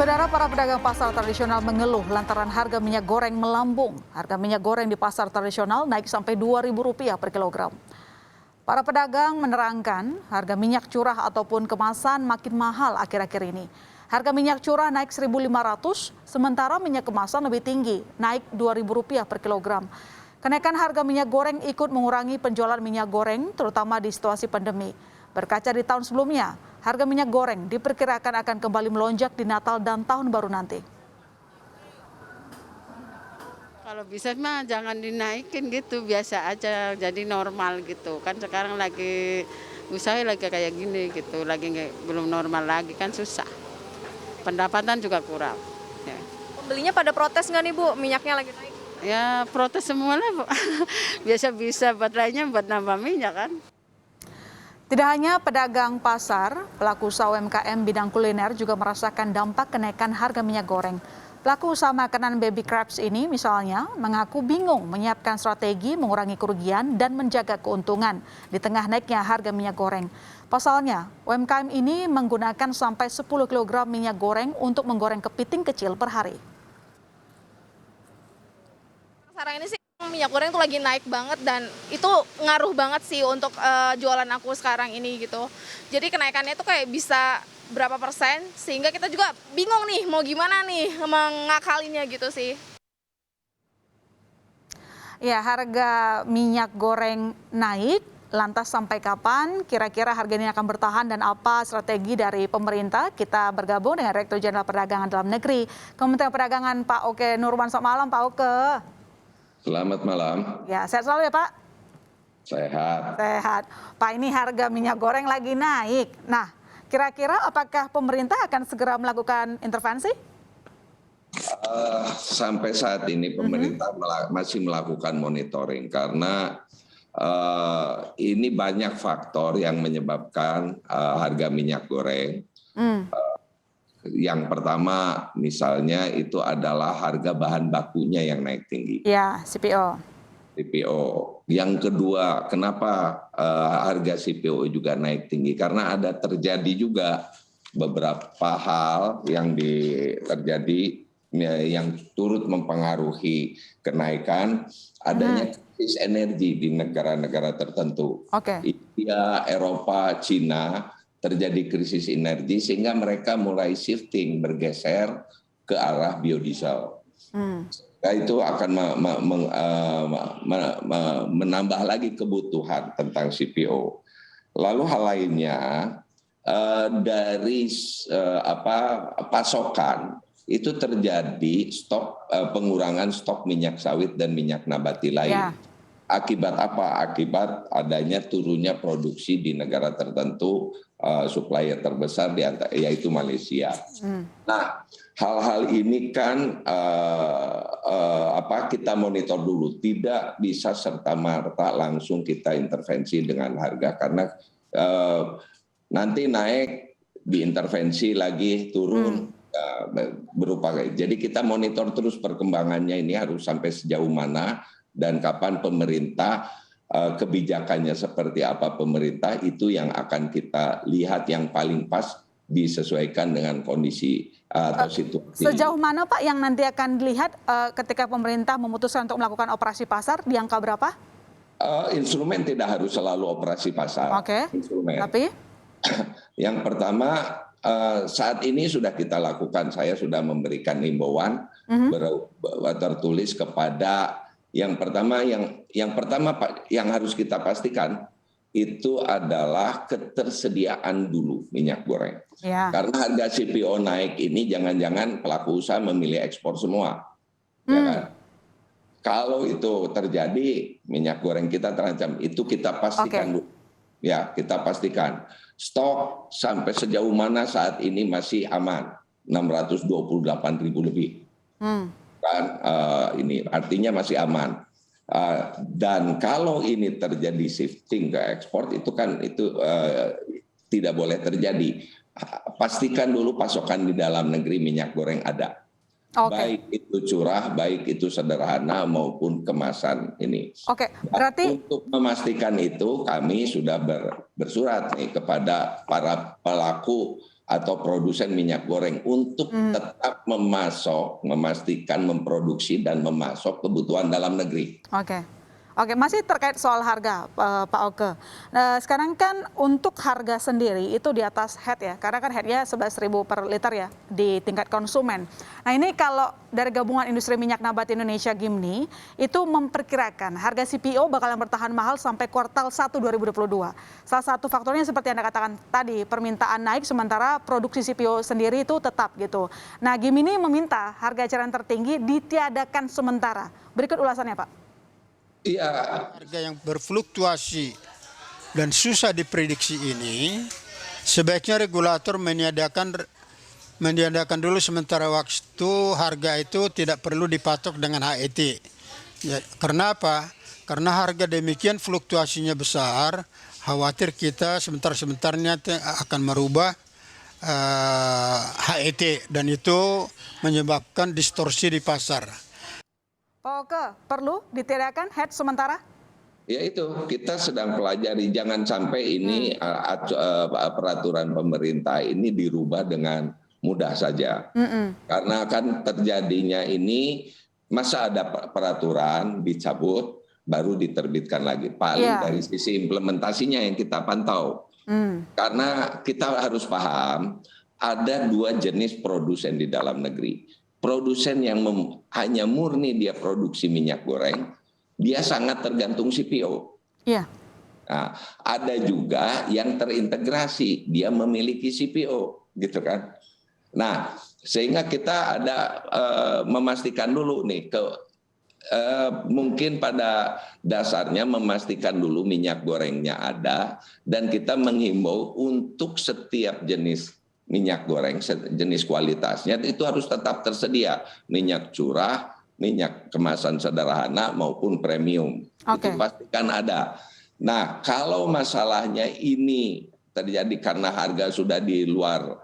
Saudara, para pedagang pasar tradisional mengeluh lantaran harga minyak goreng melambung. Harga minyak goreng di pasar tradisional naik sampai Rp2.000 per kilogram. Para pedagang menerangkan harga minyak curah ataupun kemasan makin mahal akhir-akhir ini. Harga minyak curah naik Rp1.500, sementara minyak kemasan lebih tinggi, naik Rp2.000 per kilogram. Kenaikan harga minyak goreng ikut mengurangi penjualan minyak goreng, terutama di situasi pandemi. Berkaca di tahun sebelumnya, harga minyak goreng diperkirakan akan kembali melonjak di Natal dan Tahun Baru nanti. Kalau bisa mah jangan dinaikin gitu, biasa aja, jadi normal gitu. Kan sekarang lagi usaha lagi kayak gini gitu, lagi belum normal lagi kan susah. Pendapatan juga kurang. Ya, Pembelinya pada protes nggak nih Bu, minyaknya lagi naik? ya protes semua lah, Bu. Biasa bisa buat lainnya buat nambah minyak kan. Tidak hanya pedagang pasar, pelaku usaha UMKM bidang kuliner juga merasakan dampak kenaikan harga minyak goreng. Pelaku usaha makanan baby crabs ini misalnya mengaku bingung menyiapkan strategi mengurangi kerugian dan menjaga keuntungan di tengah naiknya harga minyak goreng. Pasalnya, UMKM ini menggunakan sampai 10 kg minyak goreng untuk menggoreng kepiting kecil per hari. Sekarang ini sih minyak goreng tuh lagi naik banget dan itu ngaruh banget sih untuk jualan aku sekarang ini gitu. Jadi kenaikannya tuh kayak bisa berapa persen sehingga kita juga bingung nih mau gimana nih mengakalinya gitu sih. Ya, harga minyak goreng naik, lantas sampai kapan kira-kira harga ini akan bertahan dan apa strategi dari pemerintah? Kita bergabung dengan Direktur Jenderal Perdagangan Dalam Negeri, Kementerian Perdagangan, Pak Oke Nurwan. Selamat malam, Pak Oke. Selamat malam. Ya, sehat selalu ya, Pak? Sehat. Sehat. Pak, ini harga minyak goreng lagi naik. Nah, kira-kira apakah pemerintah akan segera melakukan intervensi? Sampai saat ini pemerintah masih melakukan monitoring karena ini banyak faktor yang menyebabkan harga minyak goreng. Yang pertama misalnya itu adalah harga bahan bakunya yang naik tinggi. Ya, CPO. CPO. Yang kedua, kenapa harga CPO juga naik tinggi? Karena ada terjadi juga beberapa hal yang terjadi yang turut mempengaruhi kenaikan adanya krisis energi di negara-negara tertentu. India, Eropa, Cina terjadi krisis energi sehingga mereka mulai shifting bergeser ke arah biodiesel. Nah, itu akan menambah lagi kebutuhan tentang CPO. Lalu hal lainnya dari pasokan itu terjadi pengurangan stok minyak sawit dan minyak nabati lain. Ya. Akibat apa? Akibat adanya turunnya produksi di negara tertentu, supplier terbesar yaitu Malaysia. Nah, hal-hal ini kan kita monitor dulu, tidak bisa serta-merta langsung kita intervensi dengan harga karena nanti naik diintervensi lagi turun. Jadi kita monitor terus perkembangannya ini harus sampai sejauh mana dan kapan pemerintah kebijakannya seperti apa pemerintah itu yang akan kita lihat yang paling pas disesuaikan dengan kondisi atau situasi. Sejauh mana Pak yang nanti akan dilihat ketika pemerintah memutuskan untuk melakukan operasi pasar di angka berapa? Instrumen tidak harus selalu operasi pasar. Instrumen. Tapi yang pertama saat ini sudah kita lakukan, saya sudah memberikan himbauan tertulis kepada yang pertama Pak, yang harus kita pastikan itu adalah ketersediaan dulu minyak goreng. Ya. Karena harga CPO naik ini jangan-jangan pelaku usaha memilih ekspor semua. Ya kan? Kalau itu terjadi minyak goreng kita terancam, itu kita pastikan dulu. Ya, kita pastikan stok sampai sejauh mana saat ini masih aman, 628.000 lebih. Kan ini artinya masih aman. Dan kalau ini terjadi shifting ke ekspor itu tidak boleh terjadi. Pastikan dulu pasokan di dalam negeri minyak goreng ada. Baik itu curah, baik itu sederhana maupun kemasan ini. Berarti untuk memastikan itu kami sudah bersurat nih kepada para pelaku atau produsen minyak goreng untuk tetap memastikan memproduksi dan memasok kebutuhan dalam negeri. Oke, masih terkait soal harga, Pak Oke. Nah, sekarang kan untuk harga sendiri itu di atas head ya, karena kan headnya 11.000 per liter ya di tingkat konsumen. Nah ini kalau dari Gabungan Industri Minyak Nabati Indonesia Gimni itu memperkirakan harga CPO bakalan bertahan mahal sampai kuartal 1 2022. Salah satu faktornya seperti Anda katakan tadi, permintaan naik sementara produksi CPO sendiri itu tetap gitu. Nah Gimni meminta harga eceran tertinggi ditiadakan sementara. Berikut ulasannya Pak. Iya. Harga yang berfluktuasi dan susah diprediksi ini, sebaiknya regulator meniadakan dulu sementara waktu harga itu tidak perlu dipatok dengan HET. Ya, karena apa? Karena harga demikian fluktuasinya besar, khawatir kita sebentar-sebentarnya akan merubah HET dan itu menyebabkan distorsi di pasar. Pak Oke, perlu ditiadakan head sementara? Ya itu, kita sedang pelajari. Jangan sampai ini peraturan pemerintah ini dirubah dengan mudah saja. Karena kan terjadinya ini, masa ada peraturan dicabut, baru diterbitkan lagi. Paling dari sisi implementasinya yang kita pantau. Karena kita harus paham, ada dua jenis produsen di dalam negeri. Produsen yang hanya murni dia produksi minyak goreng, dia sangat tergantung CPO. Iya. Nah, ada juga yang terintegrasi, dia memiliki CPO, gitu kan. Nah, sehingga kita ada memastikan dulu nih, mungkin pada dasarnya memastikan dulu minyak gorengnya ada, dan kita menghimbau untuk setiap jenis minyak goreng jenis kualitasnya itu harus tetap tersedia, minyak curah, minyak kemasan sederhana maupun premium. Itu pastikan ada. Nah, kalau masalahnya ini terjadi karena harga sudah di luar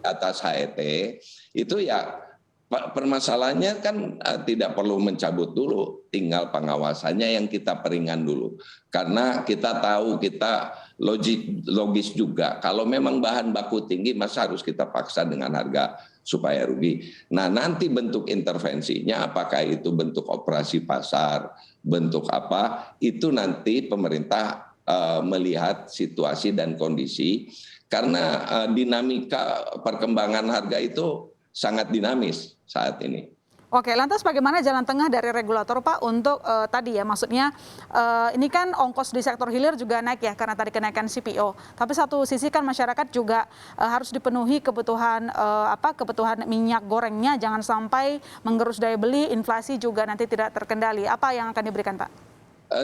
atas HET, itu ya permasalahannya kan tidak perlu mencabut dulu, tinggal pengawasannya yang kita peringan dulu. Karena kita tahu kita logis juga, kalau memang bahan baku tinggi masa harus kita paksa dengan harga supaya rugi. Nah nanti bentuk intervensinya apakah itu bentuk operasi pasar, bentuk apa, itu nanti pemerintah melihat situasi dan kondisi. Karena dinamika perkembangan harga itu sangat dinamis saat ini. Oke, lantas bagaimana jalan tengah dari regulator Pak untuk tadi ya, maksudnya ini kan ongkos di sektor hilir juga naik ya karena tadi kenaikan CPO. Tapi satu sisi kan masyarakat juga harus dipenuhi kebutuhan kebutuhan minyak gorengnya, jangan sampai menggerus daya beli, inflasi juga nanti tidak terkendali. Apa yang akan diberikan Pak?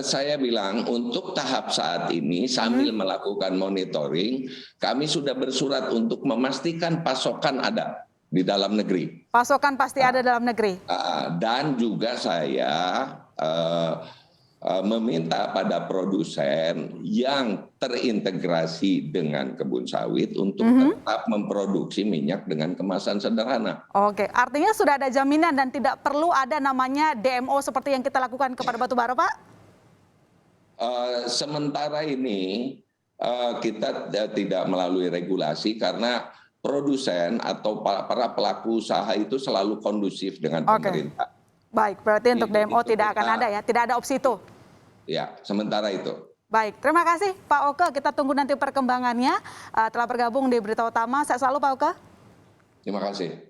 Saya bilang untuk tahap saat ini sambil melakukan monitoring, kami sudah bersurat untuk memastikan pasokan ada di dalam negeri. Pasokan pasti ada dalam negeri. Dan juga saya meminta pada produsen yang terintegrasi dengan kebun sawit untuk tetap memproduksi minyak dengan kemasan sederhana. Oke, artinya sudah ada jaminan dan tidak perlu ada namanya DMO seperti yang kita lakukan kepada batubara, Pak? Sementara ini kita tidak melalui regulasi karena produsen atau para pelaku usaha itu selalu kondusif dengan pemerintah. Baik, berarti untuk DMO tidak akan ada ya, tidak ada opsi itu. Ya, sementara itu. Baik, terima kasih Pak Oke. Kita tunggu nanti perkembangannya. Telah bergabung di Berita Utama. Sehat selalu Pak Oke. Terima kasih.